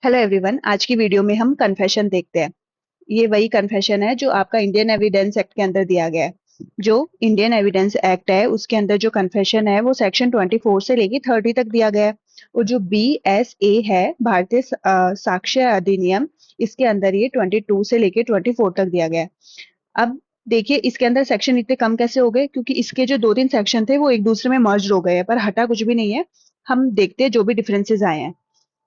Hello everyone. आज की video में हम कन्फेशन देखते हैं। ये वही कन्फेशन है जो आपका इंडियन एविडेंस एक्ट के अंदर दिया गया है। जो इंडियन एविडेंस एक्ट है उसके अंदर जो कन्फेशन है वो सेक्शन 24 से लेके 30 तक दिया गया है। और जो BSA है भारतीय साक्ष्य अधिनियम, इसके अंदर ये 22 से लेके 24 तक दिया गया है। अब देखिए इसके अंदर सेक्शन इतने कम कैसे हो गए, क्योंकि इसके जो 2-3 सेक्शन थे वो एक दूसरे में मर्ज हो गए हैं, पर हटा कुछ भी नहीं है। हम देखते हैं जो भी डिफरेंसेस आए हैं।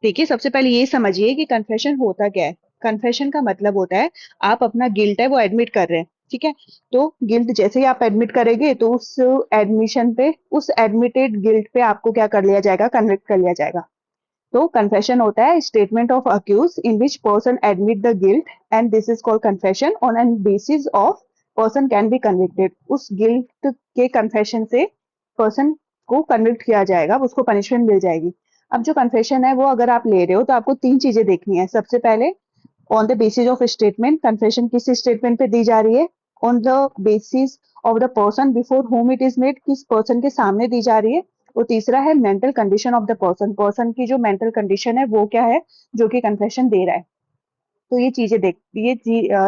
देखिए सबसे पहले ये समझिए कि कन्फेशन होता क्या है। कन्फेशन का मतलब होता है आप अपना गिल्ट है वो एडमिट कर रहे हैं। ठीक है, तो गिल्ट जैसे ही आप एडमिट करेंगे तो उस एडमिशन पे, उस एडमिटेड गिल्ट पे आपको क्या कर लिया जाएगा, कन्विक्ट कर लिया जाएगा। तो कन्फेशन होता है statement of accused in which person admit the guilt and this is called confession on an basis of person can be convicted. उस गिल्ट के कन्फेशन से पर्सन को कन्विक्ट किया जाएगा, उसको पनिशमेंट मिल जाएगी। अब जो कन्फेशन है वो अगर आप ले रहे हो तो आपको 3 चीजें देखनी है। सबसे पहले on the basis of statement, confession किस स्टेटमेंट पे दी जा रही है। On the basis of the person before home it is made, किस पर्सन के सामने दी जा रही है। और तीसरा है mental condition of the person, person की जो मेंटल कंडीशन है वो क्या है जो कि कन्फेशन दे रहा है। तो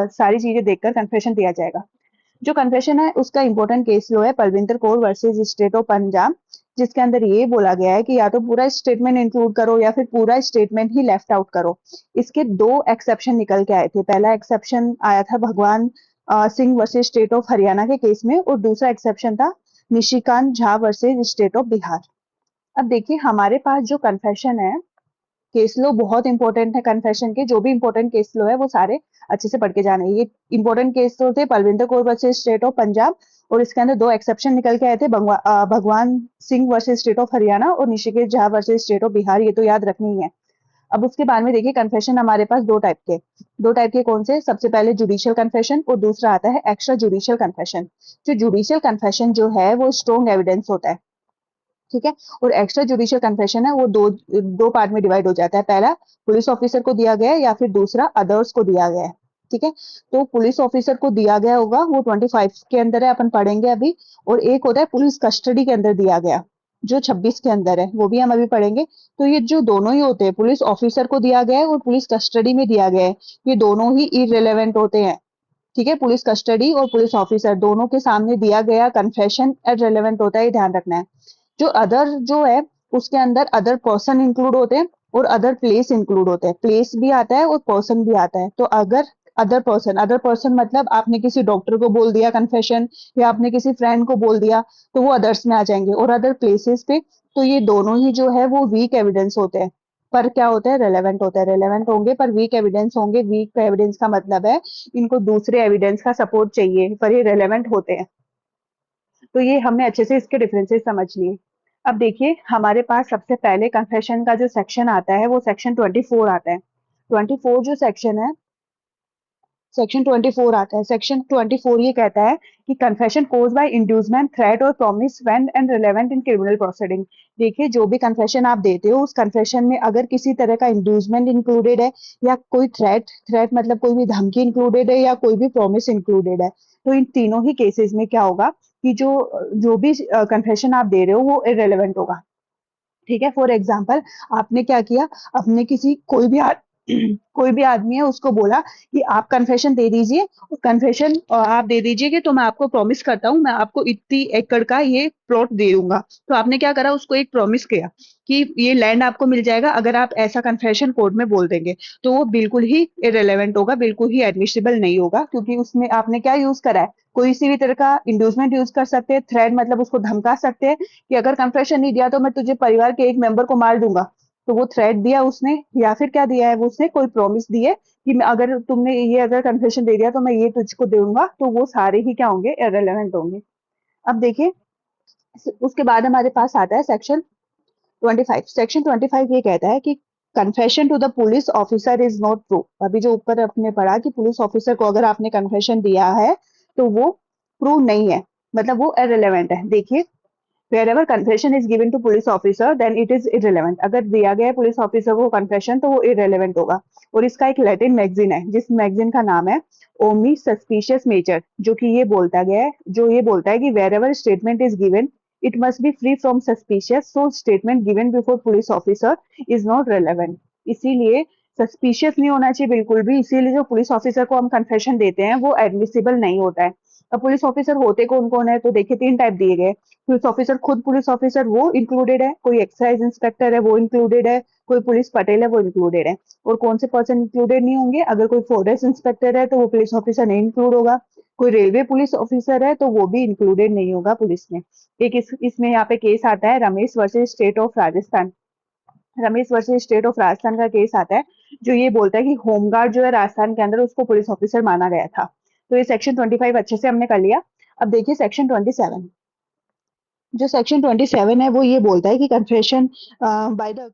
सारी चीजें देखकर कन्फेशन दिया जाएगा। जो कन्फेशन है उसका इंपॉर्टेंट केस लो है Palwinder Kaur versus state of Punjab, जिसके अंदर ये बोला गया है कि या तो पूरा स्टेटमेंट इंक्लूड करो या फिर पूरा स्टेटमेंट ही लेफ्ट आउट करो। इसके 2 एक्सेप्शन निकल के आए थे। पहला एक्सेप्शन आया था भगवान Singh versus state of Haryana के केस में, और दूसरा एक्सेप्शन था Nishikant Jha versus state of Bihar. अब देखिए हमारे पास जो कन्फेशन है, केस लो बहुत इंपॉर्टेंट है। कन्फेशन के जो भी इंपॉर्टेंट केस लो है वो सारे अच्छे से पढ़ के जाने। ये इंपॉर्टेंट केस लो थे Palwinder Kaur versus state of Punjab, और इसके अंदर 2 एक्सेप्शन निकल के आए थे Bhagwan Singh versus state of Haryana और Rishikesh Jha versus state of Bihar. ये तो याद रखनी ही है। अब उसके बाद में देखिए कन्फेशन हमारे पास दो टाइप के कौन से। सबसे पहले जुडिशियल कन्फेशन और दूसरा आता है एक्स्ट्रा जुडिशियल कन्फेशन। जो जुडिशियल कन्फेशन जो है वो स्ट्रॉन्ग एविडेंस होता है। ठीक है, और एक्स्ट्रा जुडिशियल कन्फेशन है वो दो दो पार्ट में डिवाइड हो जाता है। पहला पुलिस ऑफिसर को दिया गया है या फिर दूसरा अदर्स को दिया गया है। ठीक है, तो पुलिस ऑफिसर को दिया गया होगा वो 25 के अंदर है, अपन पढ़ेंगे अभी। और एक होता है पुलिस कस्टडी के अंदर दिया गया, जो 26 के अंदर है, वो भी हम अभी पढ़ेंगे। तो ये जो दोनों ही होते हैं, पुलिस ऑफिसर को दिया गया है और पुलिस कस्टडी में दिया गया है, ये दोनों ही इररिलेवेंट होते हैं। ठीक है, पुलिस कस्टडी और पुलिस ऑफिसर दोनों के सामने दिया गया कन्फेशन इररिलेवेंट होता है, ये ध्यान रखना है। जो अदर जो है उसके अंदर अदर पर्सन इंक्लूड होते हैं और अदर प्लेस इंक्लूड होते हैं। प्लेस भी आता है और पर्सन भी आता है। तो अगर अदर पर्सन मतलब आपने किसी डॉक्टर को बोल दिया कन्फेशन, या आपने किसी फ्रेंड को बोल दिया, तो वो अदर्स में आ जाएंगे। और अदर प्लेसेस पे तो ये दोनों ही जो है वो वीक एविडेंस होते हैं, पर क्या होता है, रेलेवेंट होता है। रेलेवेंट होंगे पर वीक एविडेंस होंगे। वीक एविडेंस का मतलब है इनको दूसरे एविडेंस का सपोर्ट चाहिए, पर ये रेलेवेंट होते हैं। तो ये हमने अच्छे से इसके डिफरेंसेस समझ लिए। अब देखिए हमारे पास सबसे पहले कन्फेशन का जो सेक्शन आता है वो सेक्शन 24 आता है। 24 जो सेक्शन है, सेक्शन 24 आता है। सेक्शन 24 ये कहता है कि confession caused by inducement, threat और promise when and relevant in criminal proceeding. देखिए जो भी कन्फेशन आप देते हो उस कन्फेशन में अगर किसी तरह का इंड्यूसमेंट इंक्लूडेड है, या कोई थ्रेट मतलब कोई भी धमकी इंक्लूडेड है, या कोई भी प्रॉमिस इंक्लूडेड है, तो इन तीनों ही केसेस में क्या होगा कि जो जो भी कन्फेशन आप दे रहे हो वो इररिलेवेंट होगा। ठीक है, फॉर एग्जाम्पल आपने क्या किया, अपने किसी कोई भी आदमी है उसको बोला कि आप कन्फेशन दे दीजिए, कन्फेशन आप दे दीजिए कि तो मैं आपको प्रॉमिस करता हूँ मैं आपको इतनी एकड़ का ये प्लॉट दे दूंगा। तो आपने क्या करा, उसको एक प्रॉमिस किया कि ये लैंड आपको मिल जाएगा अगर आप ऐसा कन्फेशन कोर्ट में बोल देंगे। तो वो बिल्कुल ही इरेलीवेंट होगा, बिल्कुल ही एडमिसिबल नहीं होगा, क्योंकि उसमें आपने क्या यूज करा है, कोई सी भी तरह का इंड्यूसमेंट यूज कर सकते हैं। थ्रेड मतलब उसको धमका सकते हैं कि अगर कन्फेशन नहीं दिया तो मैं तुझे परिवार के एक मेंबर को मार दूंगा। तो वो थ्रेट दिया उसने, या फिर क्या दिया है वो, उसने कोई प्रॉमिस दी है कि मैं अगर तुमने ये अगर कन्फेशन दे दिया तो मैं ये तुझको दूंगा। तो वो सारे ही क्या होंगे, इररिलेवेंट होंगे। अब देखिए उसके बाद हमारे पास आता है सेक्शन 25। सेक्शन 25 ये कहता है कि confession to the police officer is not true. अभी जो ऊपर आपने पढ़ा कि पुलिस ऑफिसर को अगर आपने कन्फेशन दिया है तो वो प्रूव नहीं है, मतलब वो इररिलेवेंट है। देखिए wherever confession is given to police officer then it is irrelevant। अगर दिया गया है पुलिस ऑफिसर को कन्फेशन तो वो irrelevant होगा। और इसका एक लैटिन मैगजीन है जिस मैगजीन का नाम है ओमी सस्पिशियस नेचर, जो कि ये बोलता गया है, जो ये बोलता है कि wherever statement is given it must be free from suspicious, so statement given before police officer is not relevant। इसीलिए सस्पिशियस नहीं होना चाहिए बिल्कुल भी, इसीलिए जो पुलिस ऑफिसर को हम कन्फेशन देते हैं वो एडमिसिबल नहीं होता है। अब पुलिस ऑफिसर होते कौन कौन है, तो देखिए 3 टाइप दिए गए। पुलिस ऑफिसर, खुद पुलिस ऑफिसर वो इंक्लूडेड है, कोई एक्साइज इंस्पेक्टर है वो इंक्लूडेड है, कोई पुलिस पटेल है वो इंक्लूडेड है। और कौन से पर्सन इंक्लूडेड नहीं होंगे, अगर कोई फॉरेस्ट इंस्पेक्टर है तो वो पुलिस ऑफिसर नहीं इंक्लूड होगा, कोई रेलवे पुलिस ऑफिसर है तो वो भी इंक्लूडेड नहीं होगा पुलिस में। एक इसमें यहाँ पे केस आता है Ramesh versus state of Rajasthan. Ramesh versus state of Rajasthan का केस आता है, जो ये बोलता है कि होमगार्ड जो है राजस्थान के अंदर उसको पुलिस ऑफिसर माना गया था। तो ये सेक्शन 25 अच्छे से हमने कर लिया। अब देखिए सेक्शन 27। जो सेक्शन 27 है वो ये बोलता है कि कन्फेशन बाय द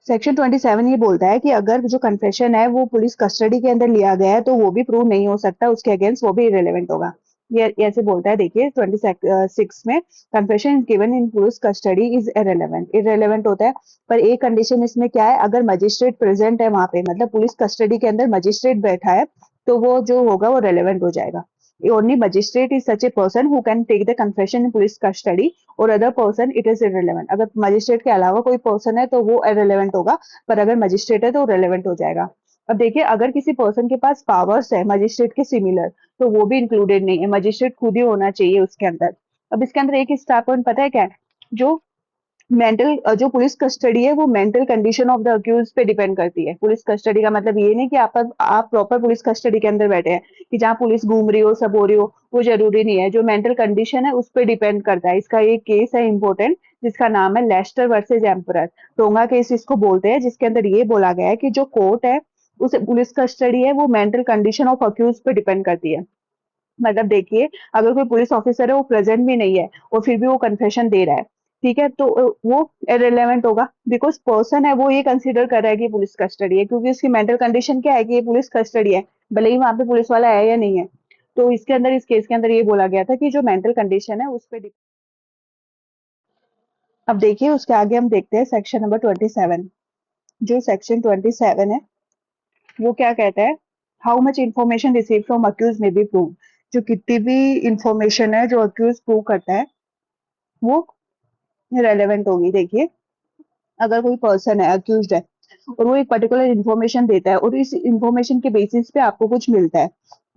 सेक्शन 27 ये बोलता है कि अगर जो कन्फेशन है वो पुलिस कस्टडी के अंदर लिया गया है तो वो भी प्रूव नहीं हो सकता, उसके अगेंस्ट वो भी इरेलीवेंट होगा। ये ऐसे बोलता है, देखिए 26 में, confession given in police custody is irrelevant, irrelevant होता है। पर एक कंडीशन इसमें क्या है, अगर मजिस्ट्रेट प्रेजेंट है वहां पे, मतलब पुलिस कस्टडी के अंदर मजिस्ट्रेट बैठा है, तो वो जो होगा वो रेलेवेंट हो जाएगा। Only magistrate is such a person who can take the confession in police custody और other person it is irrelevant. अगर मजिस्ट्रेट के अलावा कोई पर्सन है तो वो इररिलेवेंट होगा, पर अगर मजिस्ट्रेट है तो रेलेवेंट हो जाएगा। अब देखिए अगर किसी पर्सन के पास पावर्स है मजिस्ट्रेट के सिमिलर, तो वो भी इंक्लूडेड नहीं है, मजिस्ट्रेट खुद ही होना चाहिए उसके अंदर। अब इसके अंदर एक स्टार पॉइंट पता है क्या है, जो मेंटल जो पुलिस कस्टडी है वो mental condition of the accused पे डिपेंड करती है। पुलिस कस्टडी का मतलब ये नहीं कि आप प्रॉपर पुलिस कस्टडी के अंदर बैठे हैं, कि जहाँ पुलिस घूम रही हो सब हो रही हो, वो जरूरी नहीं है। जो मेंटल कंडीशन है उस पर डिपेंड करता है। इसका एक केस है इंपॉर्टेंट, जिसका नाम है लेस्टर वर्सेज एम्परर, टोंगा केस इसको बोलते हैं, जिसके अंदर ये बोला गया है कि जो कोर्ट है उसे पुलिस कस्टडी है वो मेंटल कंडीशन ऑफ अक्यूज पे डिपेंड करती है। मतलब देखिए अगर कोई पुलिस ऑफिसर है वो प्रेजेंट भी नहीं है और फिर भी वो कन्फेशन दे रहा है, ठीक है, तो वो इरेलीवेंट होगा, बिकॉज पर्सन है वो ये कंसीडर कर रहा है कि पुलिस कस्टडी है, क्योंकि उसकी मेंटल कंडीशन क्या है कि ये पुलिस कस्टडी है, भले ही वहां पे पुलिस वाला है या नहीं है। तो इसके अंदर इस केस के अंदर ये बोला गया था कि जो मेंटल कंडीशन है उस पर। अब देखिए उसके आगे हम देखते हैं सेक्शन नंबर 27। जो सेक्शन 27 है वो क्या कहता है, how much information receive from accused may be prove. जो कितनी भी इंफॉर्मेशन है जो अक्यूज प्रूव करता है वो रेलेवेंट होगी। देखिए अगर कोई पर्सन है अक्यूज्ड है और वो एक पर्टिकुलर इन्फॉर्मेशन देता है और इस इन्फॉर्मेशन के बेसिस पे आपको कुछ मिलता है,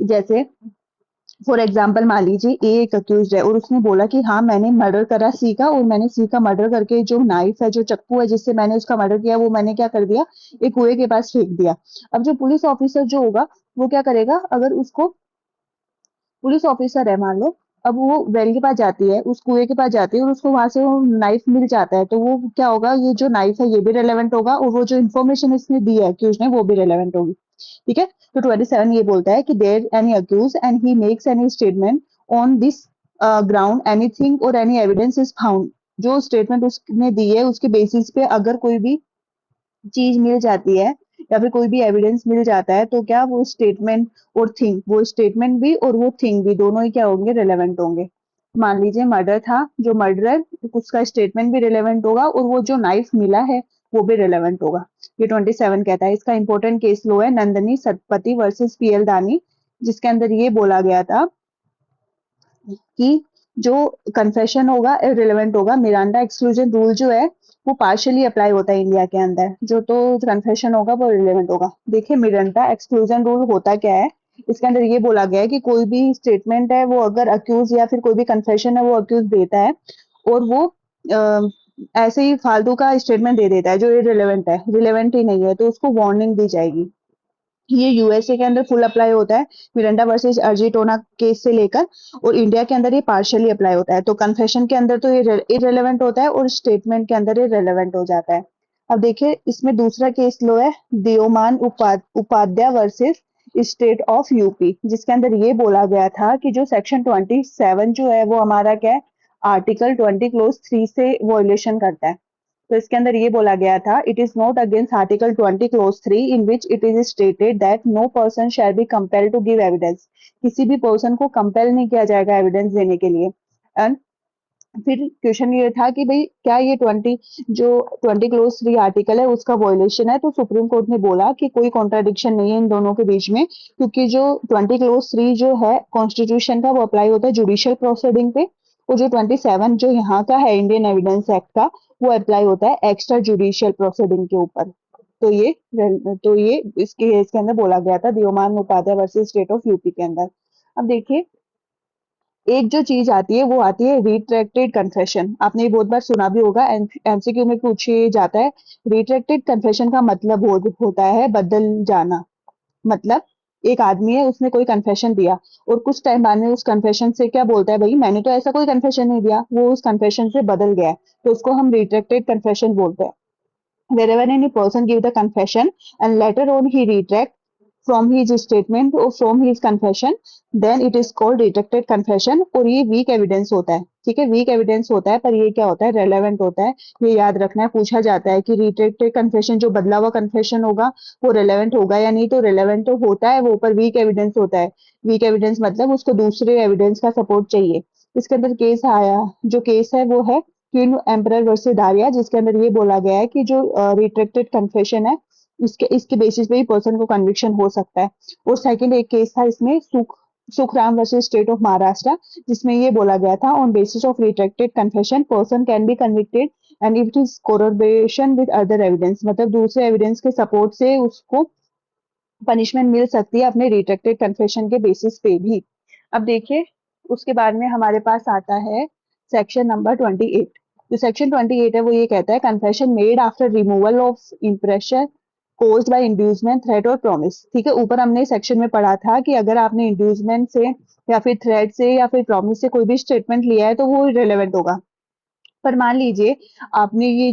जैसे फॉर एग्जाम्पल मान लीजिए ए एक अक्यूज्ड है और उसने बोला कि हाँ मैंने मर्डर करा सी का, और मैंने सी का मर्डर करके जो नाइफ है जो चाकू है जिससे मैंने उसका मर्डर किया वो मैंने क्या कर दिया, एक कुएं के पास फेंक दिया। अब जो पुलिस ऑफिसर जो होगा वो क्या करेगा, अगर उसको पुलिस ऑफिसर है मान लो, अब वो वेल के पास जाती है, उस कुएं के पास जाती है और उसको वहां से वो नाइफ मिल जाता है, तो वो क्या होगा, ये जो नाइफ है ये भी रेलेवेंट होगा और वो जो इन्फॉर्मेशन इसने दी है अक्यूज ने वो भी रेलेवेंट होगी। ठीक है, तो 27 ये बोलता है कि there any accused and he makes any statement on this ground anything और एनी एविडेंस इज फाउंड। जो स्टेटमेंट उसने दी है उसके बेसिस पे अगर कोई भी चीज मिल जाती है या फिर कोई भी एविडेंस मिल जाता है, तो क्या वो स्टेटमेंट और थिंग, वो स्टेटमेंट भी और वो थिंग भी दोनों ही क्या होंगे, रिलेवेंट होंगे। मान लीजिए मर्डर था, जो मर्डरर उसका स्टेटमेंट भी रिलेवेंट होगा और वो जो नाइफ मिला है वो भी रिलेवेंट होगा। ये 27 कहता है। इसका इंपॉर्टेंट केस लो है नंदनी सतपति वर्सेस पीएल दानी, जिसके अंदर ये बोला गया था कि जो कन्फेशन होगा इररिलेवेंट होगा। मिरांडा एक्सक्लूजन रूल जो है वो पार्शियली अप्लाई होता है इंडिया के अंदर, जो तो कन्फेशन होगा वो रिलेवेंट होगा। देखिए मिरांडा एक्सक्लूजन रूल होता क्या है, इसके अंदर ये बोला गया है कि कोई भी स्टेटमेंट है वो अगर अक्यूज या फिर कोई भी कन्फेशन है वो अक्यूज देता है और वो ऐसे ही फालतू का स्टेटमेंट दे देता है जो इररिलेवेंट है, रिलेवेंट ही नहीं है, तो उसको वार्निंग दी जाएगी। ये यूएसए के अंदर फुल अप्लाई होता है मिरांडा वर्सेस अर्जेंटीना केस से लेकर, और इंडिया के अंदर ये पार्शियली अप्लाई होता है। तो कन्फेशन के अंदर तो ये इररिलेवेंट होता है और स्टेटमेंट के अंदर ये रेलेवेंट हो जाता है। अब देखिए इसमें दूसरा केस लो है Deoman Upadhyay versus state of UP, जिसके अंदर ये बोला गया था कि जो सेक्शन 27 जो है वो हमारा क्या है, आर्टिकल 20 क्लोज 3 से वॉयलेशन करता है। तो इसके अंदर ये बोला गया था, it is not against article 20 clause 3 in which it is stated that no person shall be compel to give evidence. किसी भी पर्सन को कंपेल नहीं किया जाएगा एविडेंस देने के लिए। एंड फिर क्वेश्चन ये था कि भाई क्या ये 20 क्लोज 3 आर्टिकल है उसका वॉयलेशन है, तो सुप्रीम कोर्ट ने बोला कि कोई कॉन्ट्राडिक्शन नहीं है इन दोनों के बीच में, क्योंकि जो 20 क्लोज 3 जो है कॉन्स्टिट्यूशन का वो अप्लाई होता है जुडिशियल प्रोसीडिंग पे, और जो 27 जो यहाँ का है इंडियन एविडेंस एक्ट का वो अप्लाई होता है एक्स्ट्रा जुडिशियल प्रोसीडिंग के ऊपर। तो ये इसके अंदर बोला गया था Deoman Upadhyay versus state of UP के अंदर। अब देखिए, एक जो चीज आती है वो आती है रिट्रैक्टेड कन्फेशन। आपने ये बहुत बार सुना भी होगा, एमसीक्यू में पूछे जाता है। रिट्रैक्टेड कन्फेशन का मतलब होता है बदल जाना। मतलब एक आदमी है, उसने कोई कन्फेशन दिया और कुछ टाइम बाद में उस कन्फेशन से क्या बोलता है, भाई मैंने तो ऐसा कोई कन्फेशन नहीं दिया, वो उस कन्फेशन से बदल गया है, तो उसको हम रिट्रैक्टेड कन्फेशन बोलते हैं। Wherever any person give the confession and later on he retract from his statement or from his confession, then it is called retracted confession। और ये weak evidence होता है, ठीक है, weak evidence होता है, पर ये क्या होता है, relevant होता है। ये याद रखना है, पूछा जाता है कि retracted confession जो बदला हुआ confession होगा वो relevant होगा या नहीं, तो relevant तो होता है वो, पर weak evidence होता है। weak evidence मतलब उसको दूसरे evidence का support चाहिए। इसके अंदर केस आया, जो केस है वो है क्वीन एम्परर वर्सेस दारिया, जिसके अंदर ये बोला गया है कि जो रिट्रैक्टेड कन्फेशन है, इसके इसके बेसिस पे ही पर्सन को कन्विक्शन हो सकता है। और सेकंड एक केस था इसमें Sukhram versus state of Maharashtra, जिसमें ये बोला गया था on basis of retracted confession person can be convicted and if it is corroboration with other evidence. मतलब दूसरे एविडेंस के सपोर्ट से उसको पनिशमेंट मिल सकती है अपने रिट्रैक्टेड कन्फेशन के बेसिस पे भी। अब देखिए, उसके बाद में हमारे पास आता है सेक्शन नंबर 28। जो सेक्शन 28 है वो ये कहता है confession made after removal of impression caused by inducement threat और प्रॉमिस। ठीक है, ऊपर हमने सेक्शन में पढ़ा था कि अगर आपने इंड्यूसमेंट से या फिर थ्रेट से या फिर प्रॉमिस से कोई भी स्टेटमेंट लिया है तो वो रिलेवेंट होगा। पर मान लीजिए आपने ये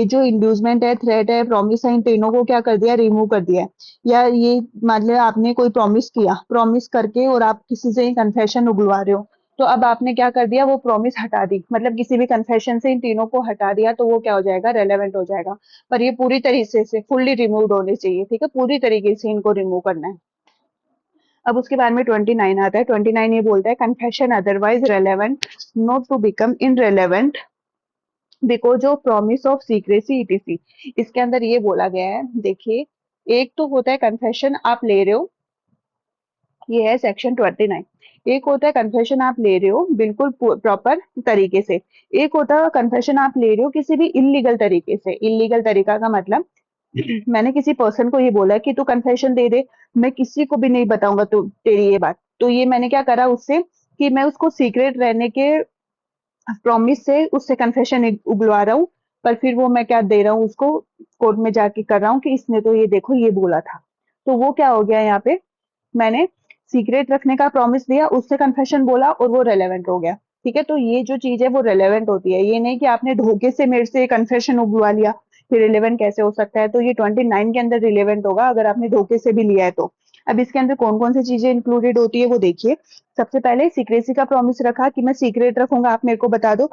जो इंड्यूसमेंट है, थ्रेट है, प्रॉमिस है, इन तीनों को क्या कर दिया, रिमूव कर दिया है। या ये मान लिया आपने कोई प्रॉमिस किया, प्रॉमिस करके और आप किसी से कन्फेशन उगलवा रहे हो, तो अब आपने क्या कर दिया, वो प्रॉमिस हटा दी, मतलब किसी भी कन्फेशन से इन तीनों को हटा दिया, तो वो क्या हो जाएगा, रेलेवेंट हो जाएगा। पर ये पूरी तरीके से फुल्ली रिमूव होने चाहिए, ठीक है, पूरी तरीके से इनको रिमूव करना है। अब उसके बाद में 29 आता है। 29 ये बोलता है confession otherwise relevant not to become irrelevant because of promise of secrecy etc. इसके अंदर ये बोला गया है, देखिए, एक तो होता है कन्फेशन आप ले रहे हो, ये है सेक्शन 29। एक होता है कन्फेशन आप ले रहे हो बिल्कुल प्रॉपर तरीके से, एक होता है कन्फेशन आप ले रहे हो किसी भी इलीगल तरीके से। इलीगल तरीका का मतलब मैंने किसी पर्सन को ये बोला कि तू कन्फेशन दे दे, मैं किसी को भी नहीं बताऊंगा तू तेरी ये बात, तो ये मैंने क्या करा उससे कि मैं उसको सीक्रेट रहने के प्रॉमिस से उससे कन्फेशन उगलवा रहा हूँ, पर फिर वो मैं क्या दे रहा हूँ उसको, कोर्ट में जाके कर रहा हूँ कि इसने तो ये देखो ये बोला था। तो वो क्या हो गया यहाँ पे, मैंने सीक्रेट रखने का प्रॉमिस दिया, उससे कन्फेशन बोला और वो रेलेवेंट हो गया। ठीक है, तो ये जो चीज है वो रेलेवेंट होती है, ये नहीं कि आपने धोखे से मेरे से कन्फेशन उगलवा लिया, फिर रिलेवेंट कैसे हो सकता है। तो ये 29 के अंदर रिलेवेंट होगा अगर आपने धोखे से भी लिया है तो। अब इसके अंदर कौन कौन सी चीजें इंक्लूडेड होती है वो देखिए। सबसे पहले सीक्रेसी का प्रॉमिस रखा कि मैं सीक्रेट रखूंगा, आप मेरे को बता दो,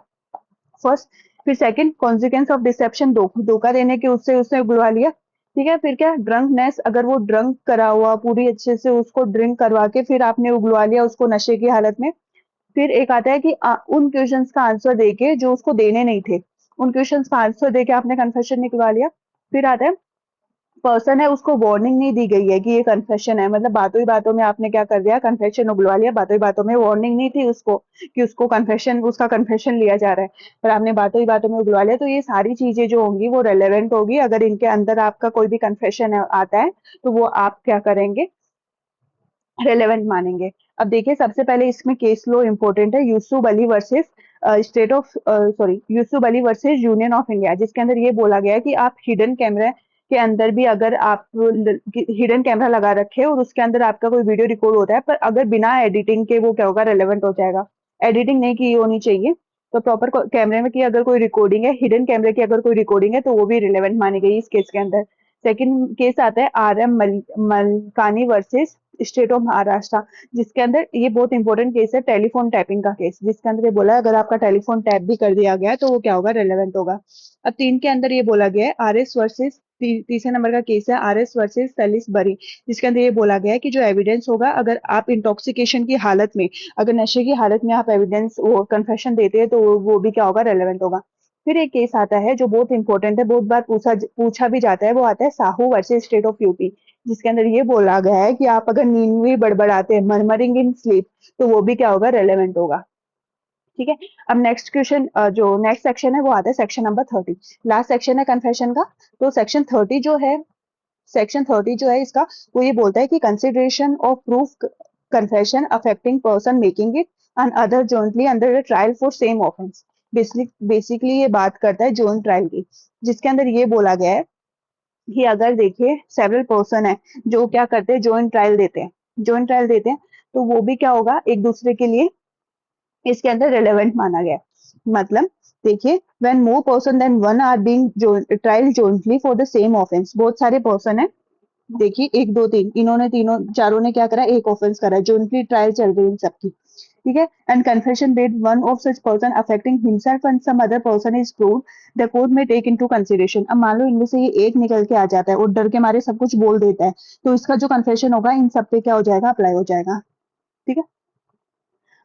फर्स्ट। फिर सेकंड कॉन्सिक्वेंस ऑफ डिसेप्शन, धोखा देने के उससे उसने बुलवा लिया। ठीक है, फिर क्या, ड्रंकनेस, अगर वो ड्रंक करा हुआ पूरी अच्छे से उसको ड्रिंक करवा के फिर आपने उगलवा लिया उसको नशे की हालत में। फिर एक आता है कि उन क्वेश्चंस का आंसर देके जो उसको देने नहीं थे, उन क्वेश्चंस का आंसर देके आपने कन्फेशन निकलवा लिया। फिर आता है पर्सन है उसको वार्निंग नहीं दी गई है कि ये कन्फेशन है, मतलब बातों ही बातों में आपने क्या कर दिया, कन्फेशन उगलवा लिया, बातों ही बातों में, वार्निंग नहीं थी उसको कि उसको कन्फेशन, उसका कन्फेशन लिया जा रहा है, पर आपने बातों ही बातों में उगलवा लिया। तो ये सारी चीजें जो होंगी वो रेलेवेंट होगी अगर इनके अंदर आपका कोई भी कन्फेशन आता है, तो वो आप क्या करेंगे, रेलेवेंट मानेंगे। अब देखिए, सबसे पहले इसमें केस लो इंपॉर्टेंट है, Yusuf Ali versus state of sorry Yusuf Ali versus union of India, जिसके अंदर ये बोला गया है कि आप हिडन कैमरा के अंदर भी अगर आप हिडन कैमरा लगा रखे और उसके अंदर आपका कोई वीडियो रिकॉर्ड होता है, पर अगर बिना एडिटिंग के वो क्या होगा, रेलेवेंट हो जाएगा। एडिटिंग नहीं की होनी चाहिए, तो प्रॉपर कैमरे में की अगर कोई रिकॉर्डिंग है, हिडन कैमरे की अगर कोई रिकॉर्डिंग है, तो वो भी रिलेवेंट मानी गई इस केस के अंदर। सेकंड केस आता है R M Malkani versus state of Maharashtra, जिसके अंदर ये बहुत इंपॉर्टेंट केस है, टेलीफोन टैपिंग का केस, जिसके अंदर ये बोला है अगर आपका टेलीफोन टैप भी कर दिया गया तो वो क्या होगा, रेलेवेंट होगा। अब 3 के अंदर ये बोला गया है आर एस वर्सेस, तीसरे नंबर का केस है आर एस वर्सेस सैलिस बरी, जिसके अंदर ये बोला गया है कि जो एविडेंस होगा, अगर आप इंटॉक्सिकेशन की हालत में, अगर नशे की हालत में आप एविडेंस वो कन्फेशन देते हैं, तो वो भी क्या होगा, रेलेवेंट होगा। फिर एक केस आता है जो बहुत इंपॉर्टेंट है, बहुत बार पूछा भी जाता है, वो आता है Sahu versus state of UP, जिसके अंदर ये बोला गया है कि आप अगर नींद में बड़बड़ाते हैं, मरमरिंग इन स्लीप, तो वो भी क्या होगा, रेलेवेंट होगा। ठीक है। अब नेक्स्ट क्वेश्चन, जो नेक्स्ट सेक्शन है वो आता है सेक्शन नंबर 30। लास्ट सेक्शन है कन्फेशन का। तो सेक्शन 30 जो है इसका, वो ये बोलता है कि consideration of proof confession affecting person making it and other jointly under the trial for same offence. Basically ये बात करता है जॉइंट ट्रायल की, जिसके अंदर ये बोला गया है कि अगर देखिए सेवरल पर्सन है जो क्या करते हैं, जॉइंट ट्रायल देते हैं, तो वो भी क्या होगा, एक दूसरे के लिए इसके अंदर रिलेवेंट माना गया है। मतलब देखिए, when more person than one are being trial jointly for the same offence, बहुत सारे पर्सन है, देखिए एक दो तीन, इन्होंने तीनों चारों ने क्या करा, एक ऑफेंस करा, जॉइंटली ट्रायल चल रही है इन सबकी। ठीक है। And confession that one of such person affecting himself and some other person is proved, the court may take into consideration. अब मान लो इनमें से ये एक निकल के आ जाता है और डर के मारे सब कुछ बोल देता है, तो इसका जो कन्फेशन होगा इन सब पे क्या हो जाएगा, अप्लाई हो जाएगा। ठीक है।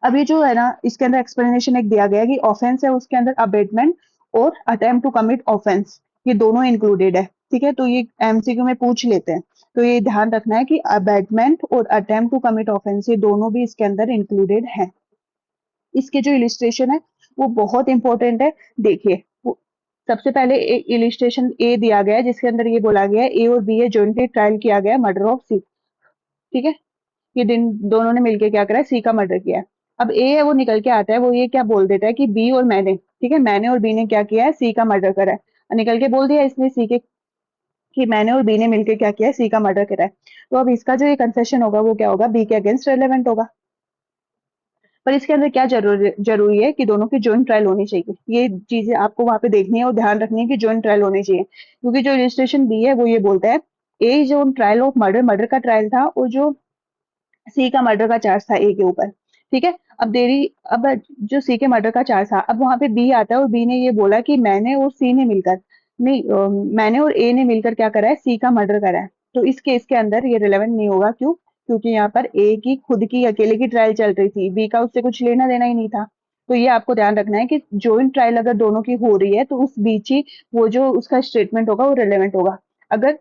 अब ये जो है ना, इसके अंदर एक्सप्लेनेशन एक दिया गया है कि ऑफेंस है, उसके अंदर अबेटमेंट और अटेम्प्ट टू कमिट ऑफेंस, ये दोनों इंक्लूडेड है। ठीक है। तो ये एमसीक्यू में पूछ लेते हैं, तो ये ध्यान रखना है कि अबेटमेंट और अटेम्प्ट टू कमिट ऑफेंस ये दोनों भी इसके अंदर इंक्लूडेड है। इसके जो इलिस्ट्रेशन है वो बहुत इंपॉर्टेंट है। देखिए, सबसे पहले इलिस्ट्रेशन ए दिया गया है, जिसके अंदर ये बोला गया है ए और बी है जॉइंटली ट्रायल किया गया मर्डर ऑफ सी। ठीक है। ये दिन दोनों ने मिलकर क्या करा है, सी का मर्डर किया है। अब ए है वो निकल के आता है, वो ये क्या बोल देता है कि बी और मैंने, ठीक है, मैंने और बी ने क्या किया है, सी का मर्डर करा है। और निकल के बोल दिया इसने सी के कि मैंने और बी ने मिलकर क्या किया है, सी का मर्डर करा है। तो अब इसका जो ये कन्फेशन होगा वो क्या होगा, बी के अगेंस्ट रेलेवेंट होगा। पर इसके अंदर क्या जरूरी है कि दोनों की जॉइंट ट्रायल होनी चाहिए। ये चीजें आपको वहां पे देखनी है और ध्यान रखनी है कि जॉइंट ट्रायल होनी चाहिए, क्योंकि जो रजिस्ट्रेशन बी है वो ये बोलता है ए जो ट्रायल ऑफ मर्डर, मर्डर का ट्रायल था, और जो सी का मर्डर का चार्ज था ए के ऊपर। ठीक है। अब जो सी के मर्डर का चार्ज था, अब वहां पे बी आता है और बी ने ये बोला कि मैंने और सी ने मिलकर, नहीं मैंने और ए ने मिलकर क्या करा है, सी का मर्डर करा है। तो इस केस के अंदर ये रिलेवेंट नहीं होगा। क्यों? क्योंकि यहाँ पर ए की खुद की अकेले की ट्रायल चल रही थी, बी का उससे कुछ लेना देना ही नहीं था। तो ये आपको ध्यान रखना है कि जॉइंट ट्रायल अगर दोनों की हो रही है तो उस बीच ही वो जो उसका स्टेटमेंट होगा वो रिलेवेंट होगा। अगर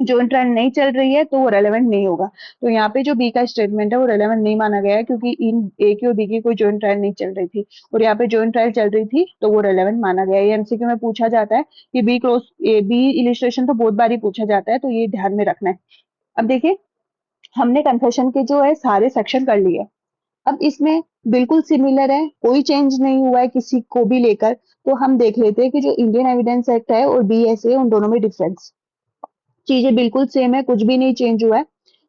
जॉइंट ट्रायल नहीं चल रही है तो वो रेलेवेंट नहीं होगा। तो यहाँ पे जो बी का स्टेटमेंट है वो रेलेवेंट नहीं माना गया है, क्योंकि इन ए की और बी की कोई जॉइंट ट्रायल नहीं चल रही थी, और यहाँ पे जॉइंट ट्रायल चल रही थी तो वो रेलेवेंट माना गया है। ये एमसीक्यू में पूछा जाता है कि बी इलिस्ट्रेशन तो बहुत बार ही पूछा जाता है, तो ये ध्यान में रखना है। अब देखिए, हमने कन्फेशन के जो है सारे सेक्शन कर लिए। अब इसमें बिल्कुल सिमिलर है, कोई चेंज नहीं हुआ है किसी को भी लेकर। तो हम देख लेते हैं कि जो इंडियन एविडेंस एक्ट है और बीएसए, उन दोनों में डिफरेंस, चीजें बिल्कुल सेम है, कुछ भी नहीं चेंज हुआ है।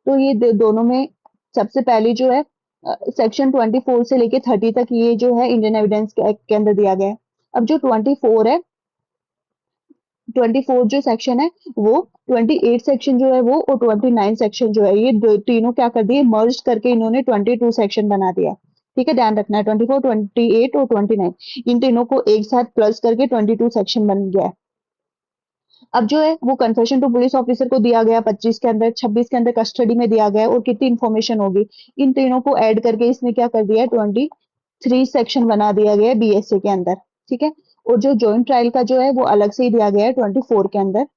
तो ये दोनों में सबसे पहले जो है सेक्शन 24 से लेके 30 तक ये जो है इंडियन एविडेंस के एक्ट के अंदर दिया गया है। अब जो 24 है, 24 जो सेक्शन है वो, 28 सेक्शन जो है वो, और 29 सेक्शन जो है, ये तीनों क्या कर दिए, मर्ज करके इन्होंने 22 सेक्शन बना दिया। ठीक है। ध्यान रखना है 24, 28 और 29, इन तीनों को एक साथ प्लस करके 22 सेक्शन बन गया है। अब जो है वो कन्फेशन टू पुलिस ऑफिसर को दिया गया 25 के अंदर, 26 के अंदर कस्टडी में दिया गया, और कितनी इंफॉर्मेशन होगी, इन तीनों को ऐड करके इसने क्या कर दिया है, 23 सेक्शन बना दिया गया है बीएसए के अंदर। ठीक है। और जो जॉइंट ट्रायल का जो है वो अलग से ही दिया गया है 24 के अंदर,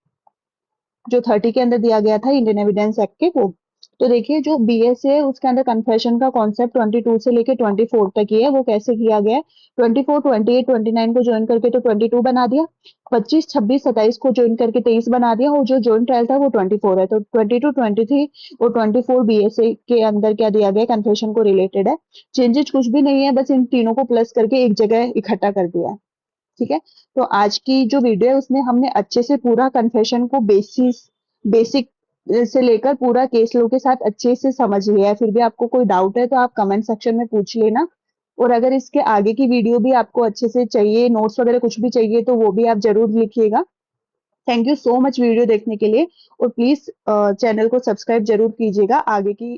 जो 30 के अंदर दिया गया था इंडियन एविडेंस एक्ट के वो। तो देखिए, जो बीएसए है उसके अंदर कन्फेशन का कॉन्सेप्ट 22 से लेके 24 तक ही है। वो कैसे किया गया है, 24, 28, 29 को ज्वाइन करके तो 22 बना दिया, 25, 26, 27 को ज्वाइन करके 23 बना दिया, और जो ज्वाइंट ट्रायल था वो 24 है। तो 22, 23 और 24 बीएसए के अंदर क्या दिया गया, कन्फेशन को रिलेटेड है। चेंजेस कुछ भी नहीं है, बस इन तीनों को प्लस करके एक जगह इकट्ठा कर दिया है। ठीक है। तो आज की जो वीडियो है उसमें हमने अच्छे से पूरा कन्फेशन को बेसिक से लेकर पूरा केस लो के साथ अच्छे से समझ लिया है। फिर भी आपको कोई डाउट है तो आप कमेंट सेक्शन में पूछ लेना। और अगर इसके आगे की वीडियो भी आपको अच्छे से चाहिए, नोट्स वगैरह कुछ भी चाहिए, तो वो भी आप जरूर लिखिएगा। Thank you so much video देखने के लिए, और प्लीज चैनल को सब्सक्राइब जरूर कीजिएगा आगे की